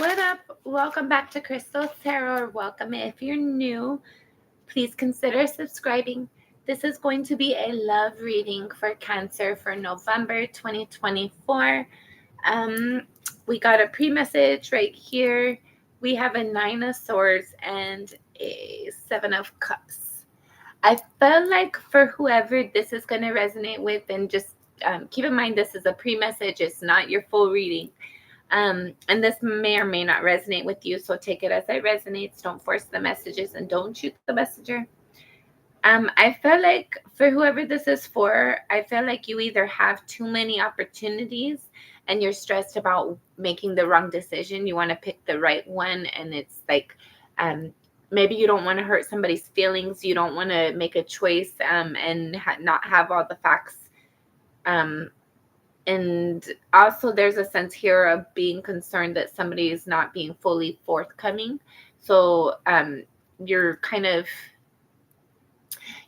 What up? Welcome back to Crystal Tarot, or welcome if you're new. Please consider subscribing. This is going to be a love reading for Cancer for November 2024. We got a pre-message right here. We have a 9 of Swords and a 7 of Cups. I felt like for whoever this is going to resonate with, and just keep in mind this is a pre-message. It's not your full reading. And this may or may not resonate with you, so take it as it resonates. Don't force the messages and don't shoot the messenger. I feel like for whoever this is for, I feel like you either have too many opportunities and you're stressed about making the wrong decision. You want to pick the right one, and it's like maybe you don't want to hurt somebody's feelings. You don't want to make a choice and not have all the facts. And also there's a sense here of being concerned that somebody is not being fully forthcoming. So you're kind of,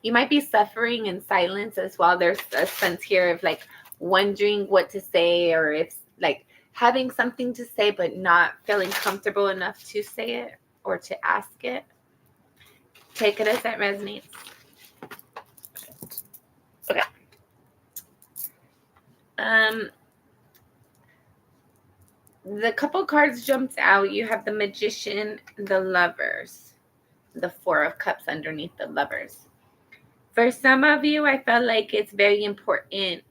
you might be suffering in silence as well. There's a sense here of like wondering what to say, or if like having something to say but not feeling comfortable enough to say it or to ask it. Take it as it resonates. Okay. The couple cards jumped out. You have the Magician, the Lovers, the 4 of Cups underneath the Lovers. For some of you, I felt like it's very important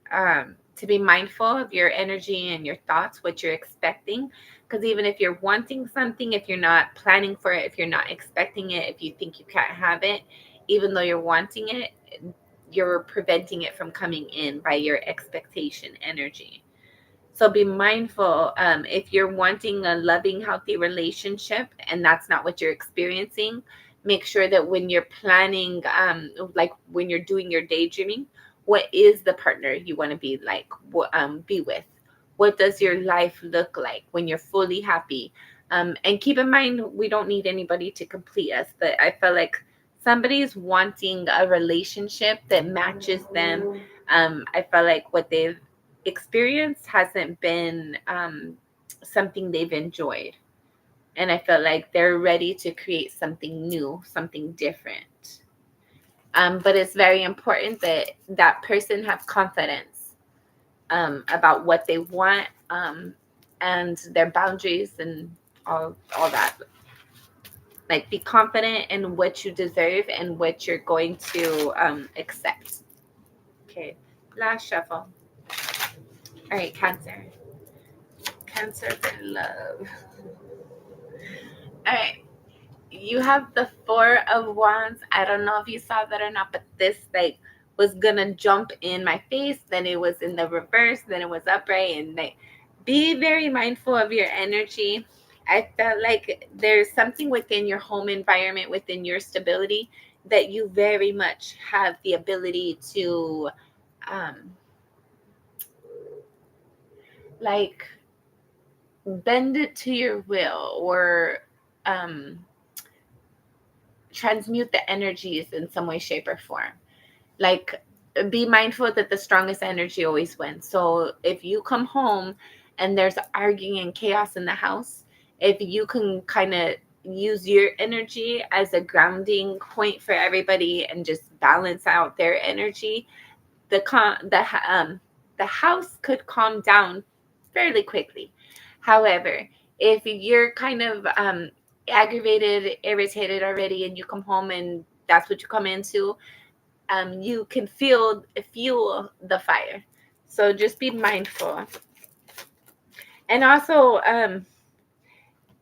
to be mindful of your energy and your thoughts, what you're expecting. Because even if you're wanting something, if you're not planning for it, if you're not expecting it, if you think you can't have it, even though you're wanting it, you're preventing it from coming in by your expectation energy. So be mindful if you're wanting a loving, healthy relationship and that's not what you're experiencing. Make sure that when you're planning, like when you're doing your daydreaming, what is the partner you want to be like, be with? What does your life look like when you're fully happy? And keep in mind, we don't need anybody to complete us, but I feel like somebody's wanting a relationship that matches them. I feel like what they've experienced hasn't been something they've enjoyed. And I felt like they're ready to create something new, something different. But it's very important that that person have confidence about what they want and their boundaries and all that. Like, be confident in what you deserve and what you're going to accept. Okay, last shuffle. All right, Cancer. Cancer for love. All right. You have the 4 of Wands. I don't know if you saw that or not, but this like was gonna jump in my face. Then it was in the reverse. Then it was upright. And like, be very mindful of your energy. I felt like there's something within your home environment, within your stability, that you very much have the ability to, like, bend it to your will, or transmute the energies in some way, shape, or form. Like, be mindful that the strongest energy always wins. So if you come home and there's arguing and chaos in the house, if you can kind of use your energy as a grounding point for everybody and just balance out their energy, the house could calm down fairly quickly. However, if you're kind of aggravated, irritated already, and you come home and that's what you come into, you can fuel the fire. So just be mindful. And also,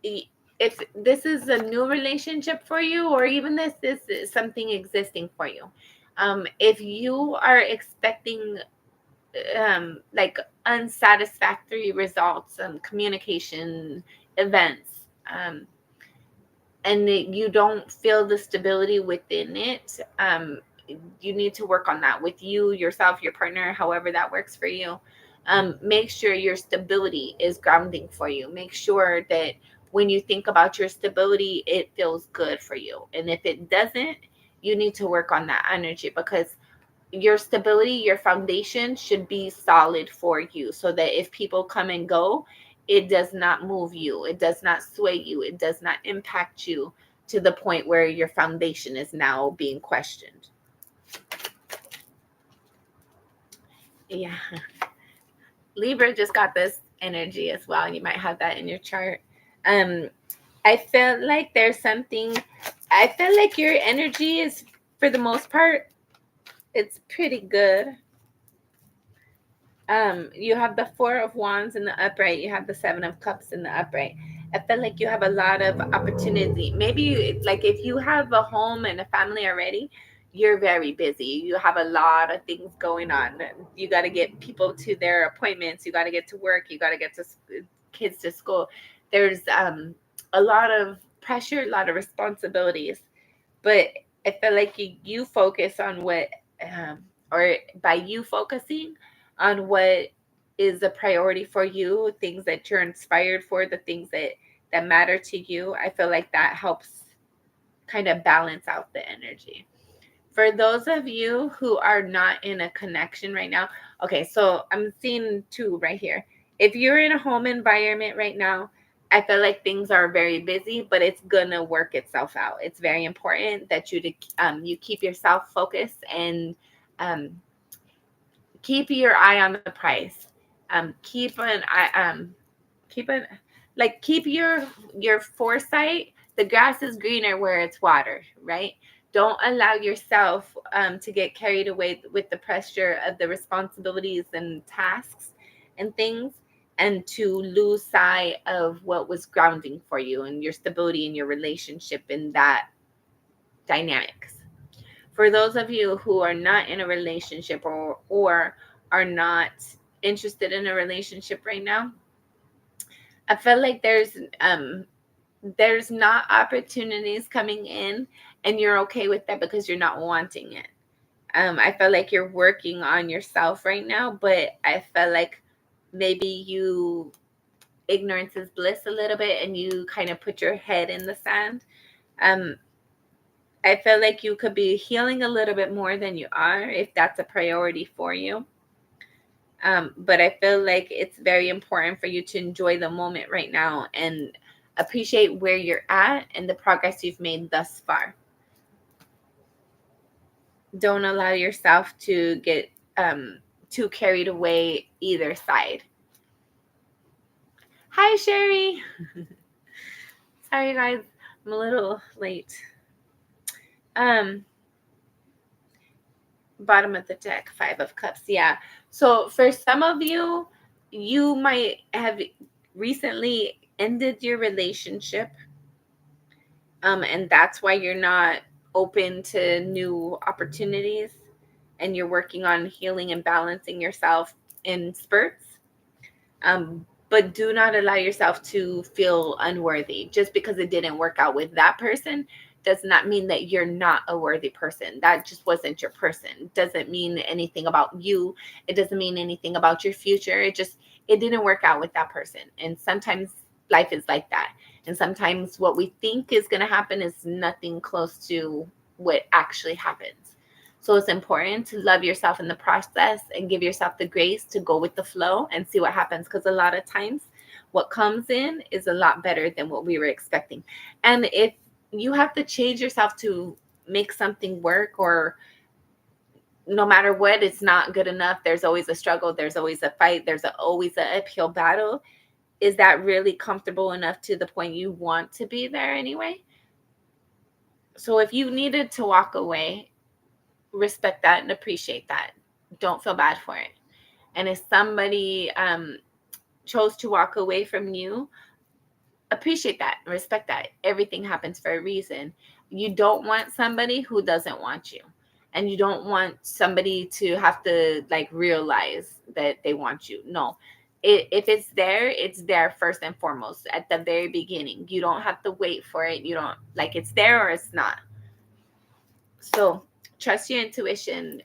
if this is a new relationship for you, or even this is something existing for you, if you are expecting like unsatisfactory results, communication events, and you don't feel the stability within it, you need to work on that with you, yourself, your partner, however that works for you. Make sure your stability is grounding for you. Make sure that when you think about your stability, it feels good for you. And if it doesn't, you need to work on that energy, because your stability, your foundation should be solid for you, so that if people come and go, it does not move you. It does not sway you. It does not impact you to the point where your foundation is now being questioned. Yeah. Libra just got this energy as well. You might have that in your chart. I feel like there's something, I feel like your energy is, for the most part, it's pretty good. You have the Four of Wands in the upright. You have the Seven of Cups in the upright. I feel like you have a lot of opportunity. Maybe like if you have a home and a family already, you're very busy. You have a lot of things going on. You got to get people to their appointments. You got to get to work. You got to get to kids to school. There's a lot of pressure, a lot of responsibilities. But I feel like you focus on what, or by you focusing on what is a priority for you, things that you're inspired for, the things that matter to you, I feel like that helps kind of balance out the energy. For those of you who are not in a connection right now, okay, so I'm seeing two right here. If you're in a home environment right now, I feel like things are very busy, but it's gonna work itself out. It's very important that you keep yourself focused and keep your eye on the prize. Keep your foresight. The grass is greener where it's watered, right? Don't allow yourself to get carried away with the pressure of the responsibilities and tasks and things, and to lose sight of what was grounding for you and your stability in your relationship in that dynamics. For those of you who are not in a relationship or are not interested in a relationship right now, I feel like there's not opportunities coming in, and you're okay with that because you're not wanting it. I feel like you're working on yourself right now, but I feel like maybe you ignorance is bliss a little bit and you kind of put your head in the sand. um I feel like you could be healing a little bit more than you are if that's a priority for you. But I feel like it's very important for you to enjoy the moment right now and appreciate where you're at and the progress you've made thus far. Don't allow yourself to get too carried away either side. Hi, Sherry. Sorry, guys. I'm a little late. Um, Bottom of the deck, Five of Cups. Yeah. So for some of you, you might have recently ended your relationship. And that's why you're not open to new opportunities and you're working on healing and balancing yourself in spurts. But do not allow yourself to feel unworthy. Just because it didn't work out with that person does not mean that you're not a worthy person. That just wasn't your person. It doesn't mean anything about you. It doesn't mean anything about your future. It didn't work out with that person. And sometimes life is like that. And sometimes what we think is going to happen is nothing close to what actually happens. So it's important to love yourself in the process and give yourself the grace to go with the flow and see what happens. Because a lot of times what comes in is a lot better than what we were expecting. And if you have to change yourself to make something work, or no matter what, it's not good enough. There's always a struggle. There's always a fight. There's always an uphill battle. Is that really comfortable enough to the point you want to be there anyway? So if you needed to walk away, respect that and appreciate that. Don't feel bad for it. And if somebody chose to walk away from you, appreciate that, respect that. Everything happens for a reason. You don't want somebody who doesn't want you. And you don't want somebody to have to like realize that they want you. No. If it's there first and foremost at the very beginning. You don't have to wait for it. You don't, like, it's there or it's not. So trust your intuition.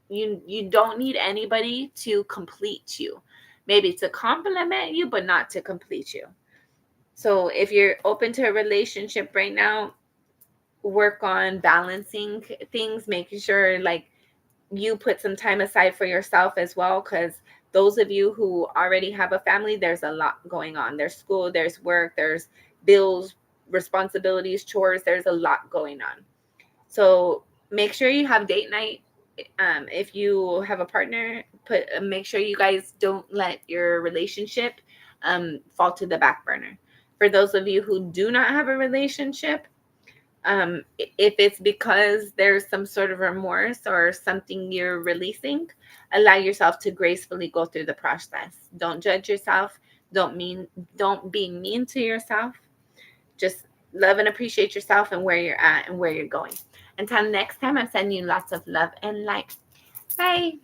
You don't need anybody to complete you. Maybe to compliment you, but not to complete you. So if you're open to a relationship right now, work on balancing things, making sure like you put some time aside for yourself as well, because Those of you who already have a family, there's a lot going on. There's school, there's work, there's bills, responsibilities, chores. There's a lot going on. So make sure you have date night. If you have a partner, make sure you guys don't let your relationship fall to the back burner. For those of you who do not have a relationship, if it's because there's some sort of remorse or something you're releasing, allow yourself to gracefully go through the process. Don't judge yourself. Don't be mean to yourself. Just love and appreciate yourself and where you're at and where you're going. Until next time, I'm sending you lots of love and light. Bye.